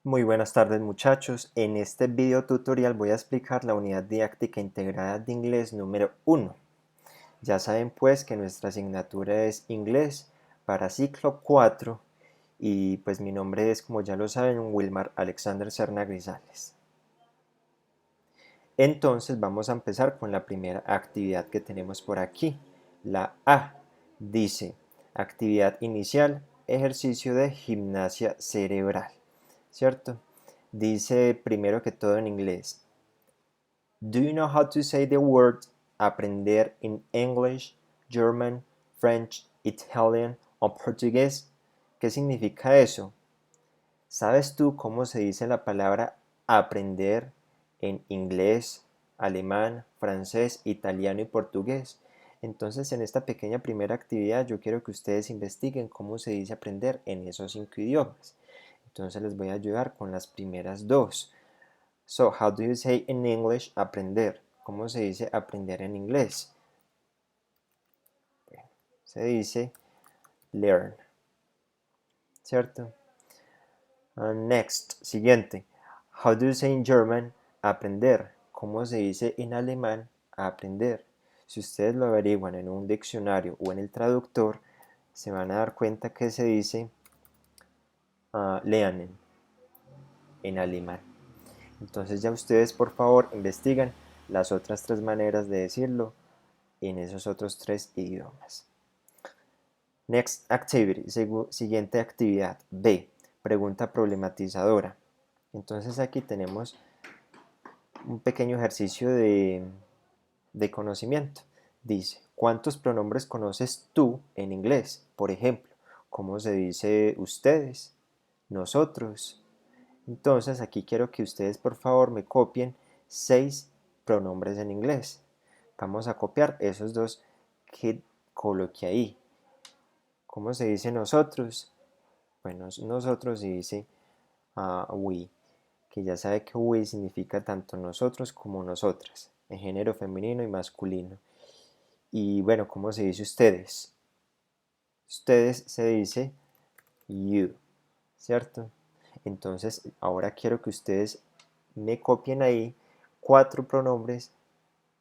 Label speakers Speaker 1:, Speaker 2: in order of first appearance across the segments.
Speaker 1: Muy buenas tardes muchachos, en este video tutorial voy a explicar la unidad didáctica integrada de inglés número 1. Ya saben pues que nuestra asignatura es inglés para ciclo 4 y pues mi nombre es, como ya lo saben, Wilmar Alexander Serna Grisales. Entonces vamos a empezar con la primera actividad que tenemos por aquí. La A dice, actividad inicial, ejercicio de gimnasia cerebral, ¿cierto? Dice primero que todo en inglés. Do you know how to say the word aprender in English, German, French, Italian o Portugués? ¿Qué significa eso? ¿Sabes tú cómo se dice la palabra aprender en inglés, alemán, francés, italiano y portugués? Entonces, en esta pequeña primera actividad yo quiero que ustedes investiguen cómo se dice aprender en esos 5 idiomas. Entonces les voy a ayudar con las primeras dos. So, how do you say in English aprender? ¿Cómo se dice aprender en inglés? Se dice learn, ¿cierto? Next, siguiente. How do you say in German aprender? ¿Cómo se dice en alemán aprender? Si ustedes lo averiguan en un diccionario o en el traductor, se van a dar cuenta que se dice lernen en alemán. Entonces ya ustedes por favor investigan las otras tres maneras de decirlo en esos otros tres idiomas. Next activity, siguiente actividad. B, pregunta problematizadora. Entonces aquí tenemos un pequeño ejercicio de conocimiento. Dice, ¿cuántos pronombres conoces tú en inglés? Por ejemplo, ¿cómo se dice ustedes? Nosotros. Entonces aquí quiero que ustedes por favor me copien 6 pronombres en inglés. Vamos a copiar esos dos que coloqué ahí. ¿Cómo se dice nosotros? Bueno, nosotros se dice we, que ya sabe que we significa tanto nosotros como nosotras, en género femenino y masculino. Y bueno, ¿cómo se dice ustedes? Ustedes se dice you, ¿cierto? Entonces, ahora quiero que ustedes me copien ahí 4 pronombres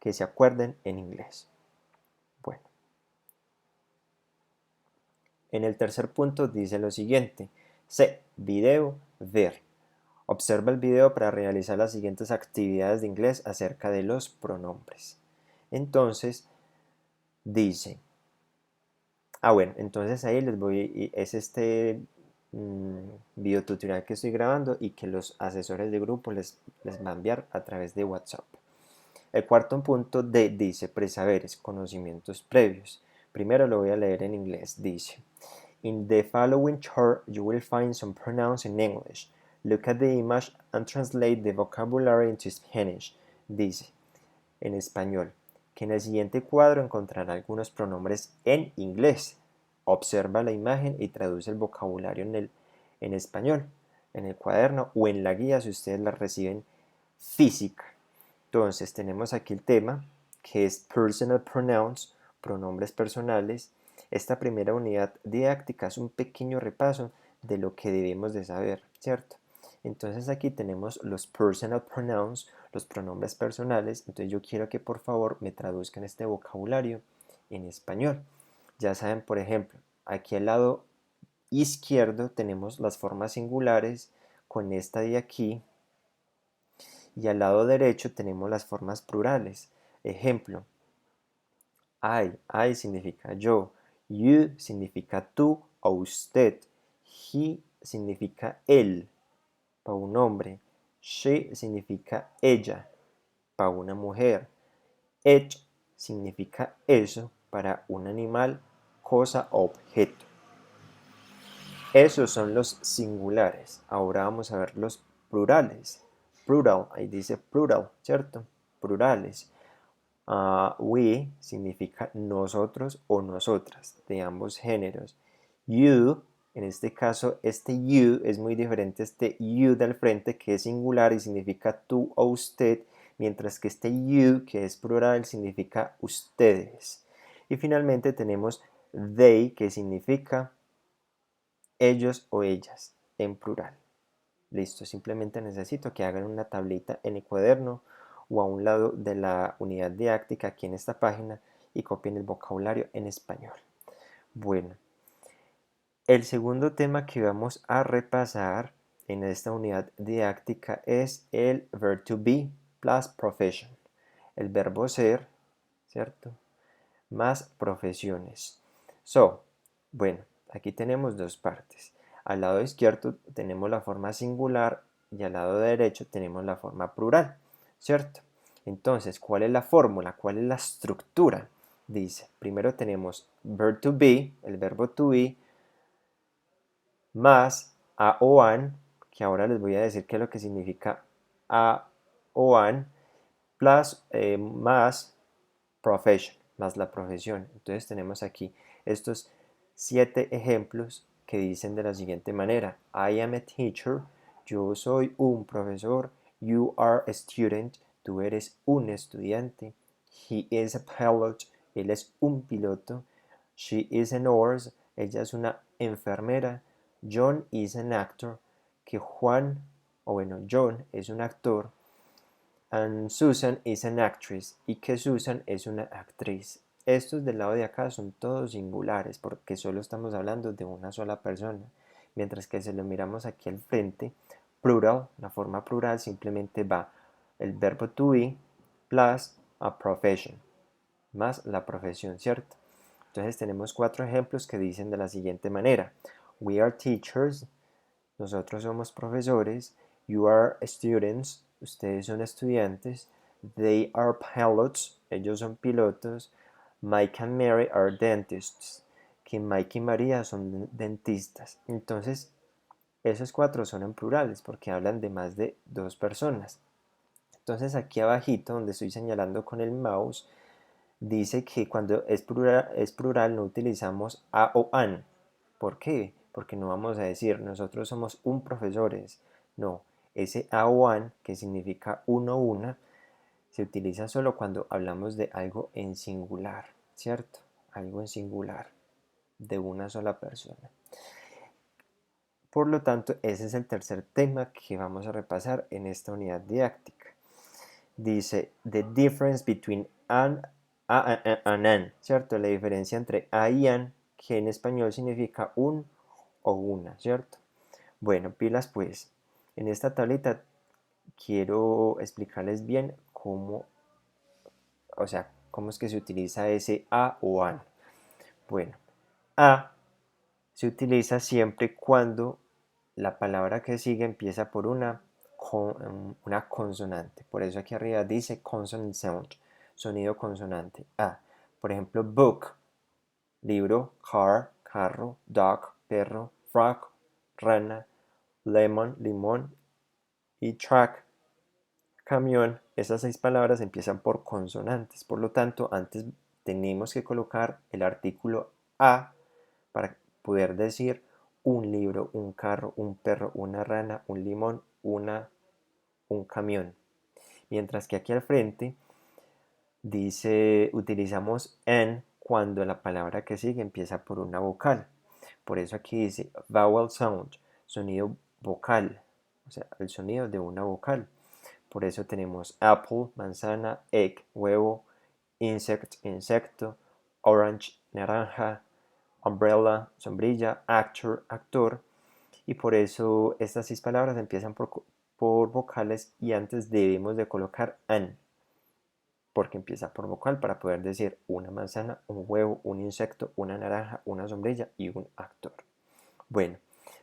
Speaker 1: que se acuerden en inglés. Bueno, en el tercer punto dice lo siguiente. C, video, ver. Observa el video para realizar las siguientes actividades de inglés acerca de los pronombres. Entonces, dice, bueno, entonces ahí les voy, es este video tutorial que estoy grabando y que los asesores de grupo les va a enviar a través de WhatsApp. El cuarto punto D dice presaberes, conocimientos previos. Primero lo voy a leer en inglés. Dice, in the following chart you will find some pronouns in English. Look at the image and translate the vocabulary into Spanish. Dice, en español, que en el siguiente cuadro encontrará algunos pronombres en inglés. Observa la imagen y traduce el vocabulario en español, en el cuaderno o en la guía si ustedes la reciben física. Entonces tenemos aquí el tema que es personal pronouns, pronombres personales. Esta primera unidad didáctica es un pequeño repaso de lo que debemos de saber, ¿cierto? Entonces aquí tenemos los personal pronouns, los pronombres personales. Entonces yo quiero que por favor me traduzcan este vocabulario en español. Ya saben, por ejemplo, aquí al lado izquierdo tenemos las formas singulares con esta de aquí y al lado derecho tenemos las formas plurales. Ejemplo, I significa yo, you significa tú o usted, he significa él para un hombre, she significa ella para una mujer, it significa eso para un animal, cosa o objeto. Esos son los singulares. Ahora vamos a ver los plurales. Plural, ahí dice plural, ¿cierto? Plurales. We significa nosotros o nosotras, de ambos géneros. You, en este caso, este you es muy diferente a este you del frente, que es singular y significa tú o usted, mientras que este you, que es plural, significa ustedes. Y finalmente tenemos they, que significa ellos o ellas, en plural. Listo, simplemente necesito que hagan una tablita en el cuaderno o a un lado de la unidad didáctica aquí en esta página y copien el vocabulario en español. Bueno, el segundo tema que vamos a repasar en esta unidad didáctica es el verb to be plus profession, el verbo ser, ¿cierto? Más profesiones. Bueno, aquí tenemos dos partes. Al lado izquierdo tenemos la forma singular y al lado derecho tenemos la forma plural, ¿cierto? Entonces, ¿cuál es la fórmula? ¿Cuál es la estructura? Dice, primero tenemos verb to be, el verbo to be, más a o an, que ahora les voy a decir qué es lo que significa a o an, plus más profession, más la profesión. Entonces tenemos aquí estos 7 ejemplos que dicen de la siguiente manera: I am a teacher, yo soy un profesor. You are a student, tú eres un estudiante. He is a pilot, él es un piloto. She is a nurse, ella es una enfermera. John is an actor, que John es un actor. And Susan is an actress, y que Susan es una actriz. Estos del lado de acá son todos singulares porque solo estamos hablando de una sola persona, mientras que si lo miramos aquí al frente, plural, la forma plural simplemente va el verbo to be plus a profession, más la profesión, ¿cierto? Entonces tenemos 4 ejemplos que dicen de la siguiente manera: We are teachers, nosotros somos profesores. You are students, ustedes son estudiantes. They are pilots, ellos son pilotos. Mike and Mary are dentists, que Mike y María son dentistas. Entonces, esos 4 son en plurales porque hablan de más de 2 personas. Entonces, aquí abajito, donde estoy señalando con el mouse, dice que cuando es plural no utilizamos a o an. ¿Por qué? Porque no vamos a decir nosotros somos un profesores. No, ese a o an, que significa uno o una, se utiliza solo cuando hablamos de algo en singular, ¿cierto? Algo en singular, de una sola persona. Por lo tanto, ese es el tercer tema que vamos a repasar en esta unidad didáctica. Dice, the difference between an ¿cierto? La diferencia entre a y an, que en español significa un o una, ¿cierto? Bueno, pilas pues. En esta tablita quiero explicarles bien cómo es que se utiliza ese a o an. Bueno, a se utiliza siempre cuando la palabra que sigue empieza por una consonante. Por eso aquí arriba dice consonant sound, sonido consonante. A. Por ejemplo, book, libro. Car, carro. Dog, perro. Frog, rana. Lemon, limón. Y track, camión. Esas 6 palabras empiezan por consonantes. Por lo tanto, antes tenemos que colocar el artículo a para poder decir un libro, un carro, un perro, una rana, un limón, un camión. Mientras que aquí al frente dice, utilizamos en cuando la palabra que sigue empieza por una vocal. Por eso aquí dice vowel sound, sonido vocal, o sea, el sonido de una vocal. Por eso tenemos apple, manzana, egg, huevo, insect, insecto, orange, naranja, umbrella, sombrilla, actor, actor. Y por eso estas 6 palabras empiezan por vocales y antes debemos de colocar an, porque empieza por vocal para poder decir una manzana, un huevo, un insecto, una naranja, una sombrilla y un actor. Bueno,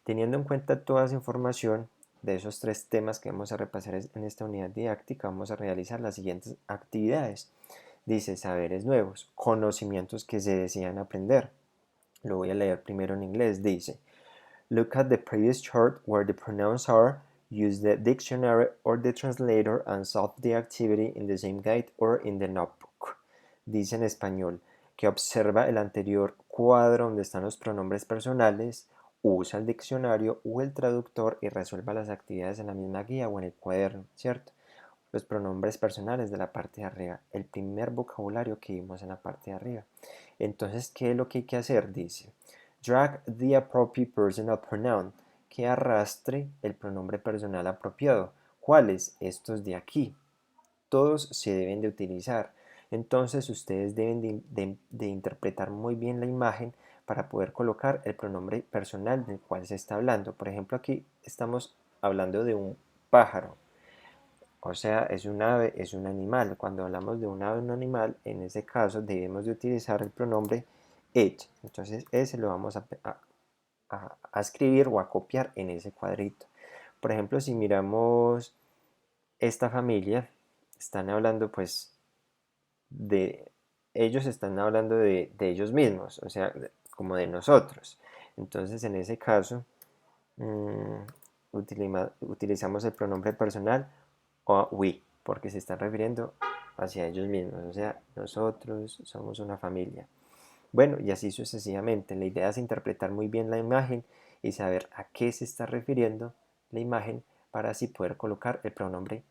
Speaker 1: teniendo en cuenta toda esa información de esos 3 temas que vamos a repasar en esta unidad didáctica, vamos a realizar las siguientes actividades. Dice saberes nuevos, conocimientos que se desean aprender. Lo voy a leer primero en inglés. Dice, look at the previous chart where the pronouns are, use the dictionary or the translator and solve the activity in the same guide or in the notebook. Dice en español, que observa el anterior cuadro donde están los pronombres personales, usa el diccionario o el traductor y resuelva las actividades en la misma guía o en el cuaderno, ¿cierto? Los pronombres personales de la parte de arriba, el primer vocabulario que vimos en la parte de arriba. Entonces, ¿qué es lo que hay que hacer? Dice, drag the appropriate personal pronoun, que arrastre el pronombre personal apropiado. ¿Cuáles? Estos de aquí. Todos se deben de utilizar. Entonces ustedes deben de interpretar muy bien la imagen para poder colocar el pronombre personal del cual se está hablando. Por ejemplo, aquí estamos hablando de un pájaro. O sea, es un ave, es un animal. Cuando hablamos de un ave o un animal, en ese caso debemos de utilizar el pronombre it. Entonces ese lo vamos a escribir o a copiar en ese cuadrito. Por ejemplo, si miramos esta familia, están hablando pues ellos están hablando de ellos mismos, o sea, como de nosotros. Entonces en ese caso utilizamos el pronombre personal o we, porque se están refiriendo hacia ellos mismos, o sea, nosotros somos una familia. Bueno, y así sucesivamente. La idea es interpretar muy bien la imagen y saber a qué se está refiriendo la imagen para así poder colocar el pronombre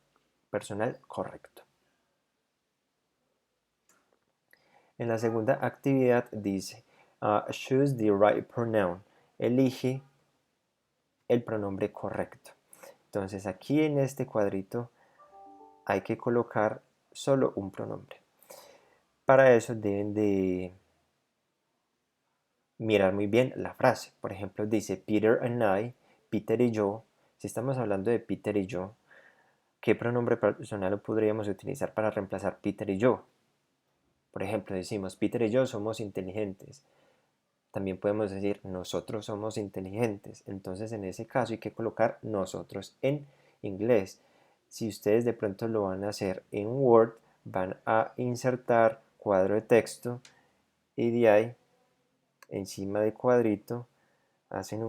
Speaker 1: personal correcto. En la segunda actividad dice, choose the right pronoun. Elige el pronombre correcto. Entonces aquí en este cuadrito hay que colocar solo un pronombre. Para eso deben de mirar muy bien la frase. Por ejemplo, dice Peter and I, Peter y yo. Si estamos hablando de Peter y yo, ¿qué pronombre personal podríamos utilizar para reemplazar Peter y yo? Por ejemplo, decimos Peter y yo somos inteligentes. También podemos decir nosotros somos inteligentes. Entonces en ese caso hay que colocar nosotros en inglés. Si ustedes de pronto lo van a hacer en Word, van a insertar cuadro de texto y de ahí encima del cuadrito hacen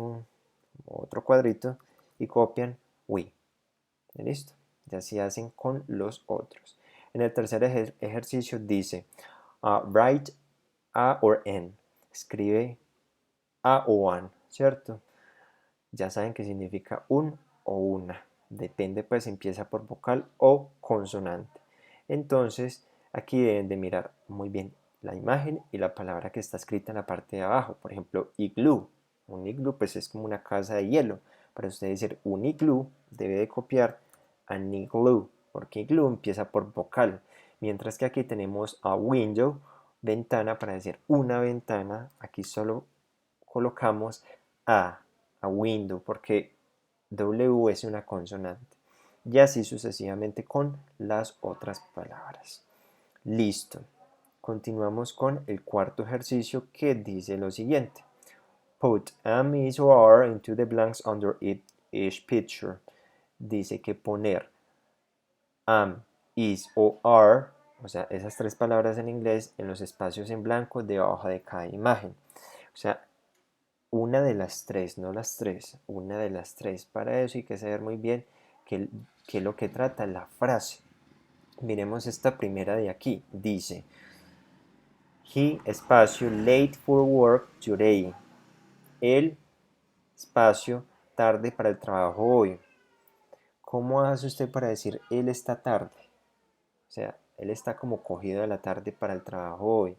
Speaker 1: otro cuadrito y copian we. ¿Listo? Y así hacen con los otros. En el tercer ejercicio dice write a or an. Escribe a o an, ¿cierto? Ya saben que significa un o una. Depende, pues empieza por vocal o consonante. Entonces, aquí deben de mirar muy bien la imagen y la palabra que está escrita en la parte de abajo. Por ejemplo, iglú. Un iglú pues es como una casa de hielo. Para usted decir un iglú, debe de copiar an igloo, porque iglú empieza por vocal. Mientras que aquí tenemos a window, ventana, para decir una ventana. Aquí solo colocamos a window, porque W es una consonante. Y así sucesivamente con las otras palabras. Listo. Continuamos con el cuarto ejercicio que dice lo siguiente. Put am, is or are into the blanks under each picture. Dice que poner am, is o are, o sea, esas tres palabras en inglés, en los espacios en blanco debajo de cada imagen. O sea, una de las tres, no las tres, una de las tres. Para eso hay que saber muy bien qué es lo que trata la frase. Miremos esta primera de aquí. Dice, he, espacio, late for work today. El, espacio, tarde para el trabajo hoy. ¿Cómo hace usted para decir él está tarde? O sea, él está como cogido de la tarde para el trabajo hoy.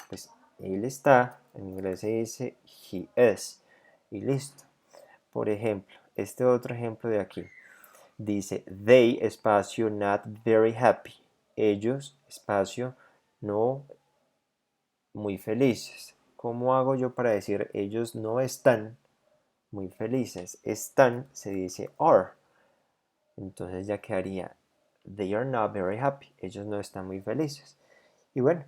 Speaker 1: Pues él está, en inglés se dice he is. Y listo. Por ejemplo, este otro ejemplo de aquí. Dice, they, espacio, not very happy. Ellos, espacio, no muy felices. ¿Cómo hago yo para decir ellos no están muy felices? Están se dice are. Entonces ya quedaría, they are not very happy. Ellos no están muy felices. Y bueno,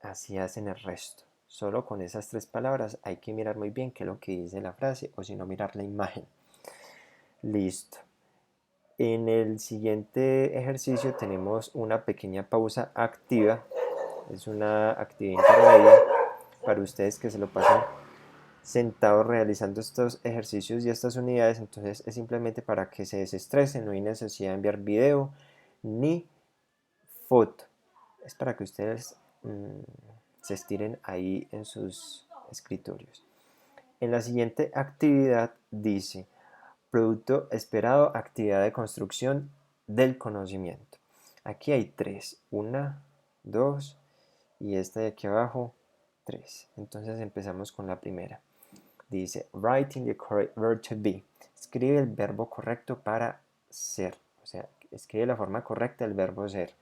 Speaker 1: así hacen el resto. Solo con esas tres palabras hay que mirar muy bien qué es lo que dice la frase o si no mirar la imagen. Listo. En el siguiente ejercicio tenemos una pequeña pausa activa. Es una actividad intermedia para ustedes que se lo pasan sentados realizando estos ejercicios y estas unidades. Entonces es simplemente para que se desestresen, no hay necesidad de enviar video ni foto. Es para que ustedes se estiren ahí en sus escritorios. En la siguiente actividad dice, producto esperado, actividad de construcción del conocimiento. Aquí hay tres, una, dos y esta de aquí abajo, tres. Entonces empezamos con la primera. Dice, writing the correct verb to be. Escribe el verbo correcto para ser, o sea, escribe la forma correcta del verbo ser.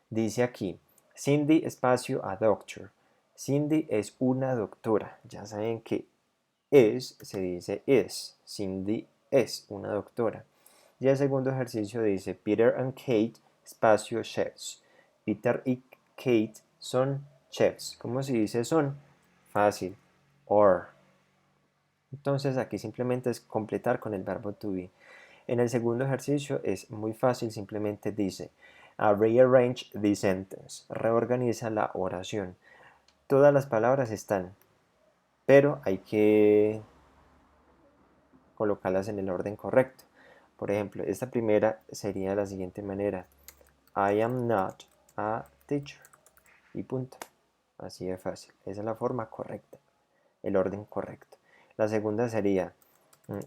Speaker 1: Dice aquí, Cindy espacio a doctor. Cindy es una doctora. Ya saben que es se dice is. Cindy es una doctora. Y el segundo ejercicio dice, Peter and Kate espacio chefs. Peter y Kate son chefs. ¿Cómo se dice son? Fácil. Or. Entonces aquí simplemente es completar con el verbo to be. En el segundo ejercicio es muy fácil, simplemente dice rearrange the sentence, reorganiza la oración. Todas las palabras están, pero hay que colocarlas en el orden correcto. Por ejemplo, esta primera sería de la siguiente manera: I am not a teacher. Y punto. Así de fácil. Esa es la forma correcta, el orden correcto. La segunda sería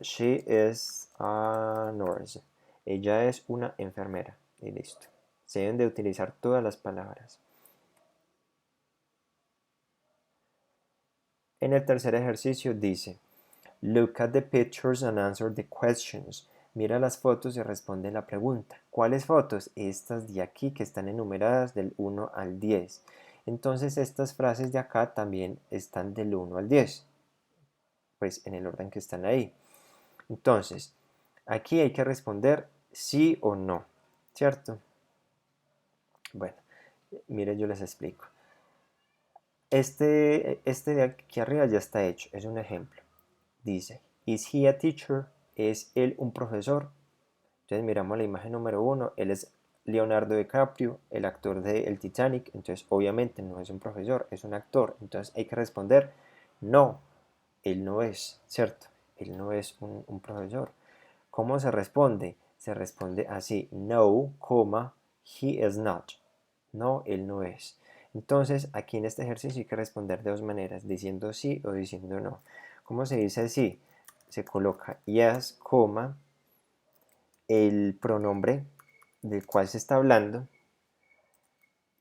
Speaker 1: she is a nurse. Ella es una enfermera. Y listo. Se deben de utilizar todas las palabras. En el tercer ejercicio dice, look at the pictures and answer the questions. Mira las fotos y responde la pregunta. ¿Cuáles fotos? Estas de aquí que están enumeradas del 1 al 10. Entonces estas frases de acá también están del 1 al 10. Pues en el orden que están ahí. Entonces, aquí hay que responder sí o no, ¿cierto? Bueno, miren, yo les explico. Este de aquí arriba ya está hecho, es un ejemplo. Dice, is he a teacher? ¿Es él un profesor? Entonces miramos la imagen número 1, él es Leonardo DiCaprio, el actor de El Titanic, entonces obviamente no es un profesor, es un actor. Entonces hay que responder, no, él no es, ¿cierto? Él no es un profesor. ¿Cómo se responde? Se responde así, no, he is not. No, él no es. Entonces, aquí en este ejercicio hay que responder de dos maneras, diciendo sí o diciendo no. ¿Cómo se dice sí? Se coloca yes, el pronombre del cual se está hablando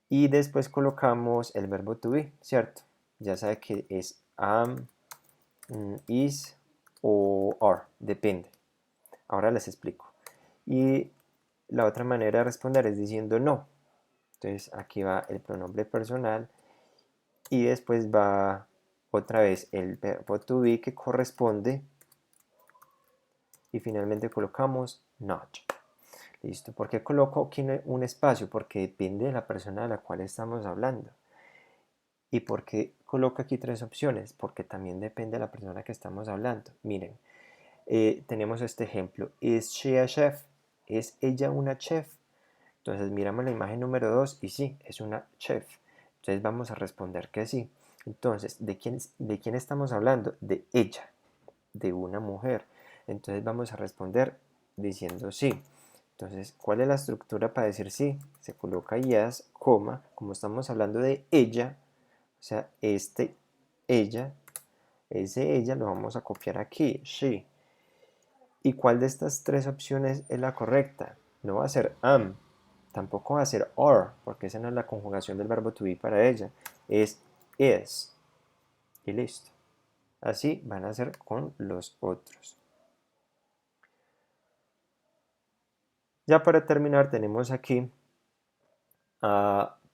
Speaker 1: y después colocamos el verbo to be, ¿cierto? Ya sabe que es am, is o are, depende. Ahora les explico. Y la otra manera de responder es diciendo no. Entonces aquí va el pronombre personal y después va otra vez el verbo to be que corresponde y finalmente colocamos not. Listo. ¿Por qué coloco aquí un espacio? Porque depende de la persona de la cual estamos hablando. ¿Y por qué coloco aquí tres opciones? Porque también depende de la persona que estamos hablando. Miren, tenemos este ejemplo. ¿Is she a chef? ¿Es ella una chef? Entonces miramos la imagen número 2 y sí, es una chef. Entonces vamos a responder que sí. Entonces, ¿de quién estamos hablando? De ella, de una mujer. Entonces vamos a responder diciendo sí. Entonces, ¿cuál es la estructura para decir sí? Se coloca yes, coma, como estamos hablando de ella, o sea, ella, ese ella lo vamos a copiar aquí, she. ¿Y cuál de estas tres opciones es la correcta? No va a ser am, tampoco va a ser are, porque esa no es la conjugación del verbo to be para ella, es is. Y listo. Así van a ser con los otros. Ya para terminar tenemos aquí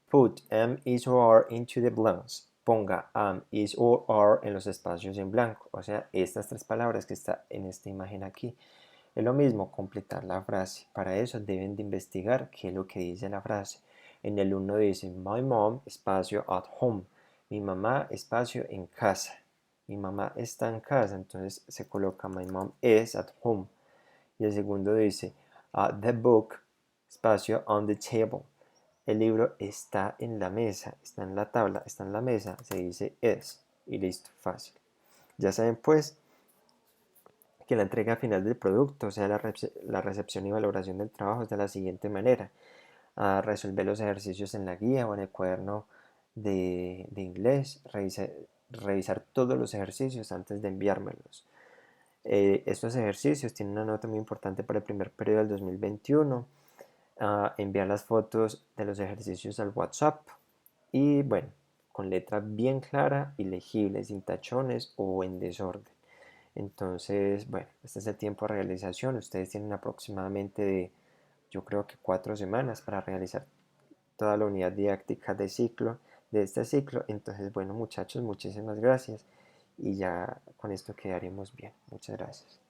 Speaker 1: put am, is or are into the blanks. Ponga am, is or are en los espacios en blanco. O sea, estas tres palabras que está en esta imagen aquí. Es lo mismo, completar la frase. Para eso deben de investigar qué es lo que dice la frase. En el 1 dice, my mom, espacio, at home. Mi mamá, espacio, en casa. Mi mamá está en casa, entonces se coloca my mom is at home. Y el segundo dice, the book, espacio, on the table. El libro está en la mesa, está en la tabla, está en la mesa, se dice is. Y listo, fácil. Ya saben pues que la entrega final del producto, o sea, la recepción y valoración del trabajo es de la siguiente manera. Resolver los ejercicios en la guía o en el cuaderno de inglés, revisar todos los ejercicios antes de enviármelos. Estos ejercicios tienen una nota muy importante para el primer periodo del 2021. Enviar las fotos de los ejercicios al WhatsApp y bueno, con letra bien clara y legible, sin tachones o en desorden. Entonces, bueno, este es el tiempo de realización. Ustedes tienen aproximadamente yo creo que 4 semanas para realizar toda la unidad didáctica de este ciclo. Entonces, bueno, muchachos, muchísimas gracias y ya con esto quedaremos bien. Muchas gracias.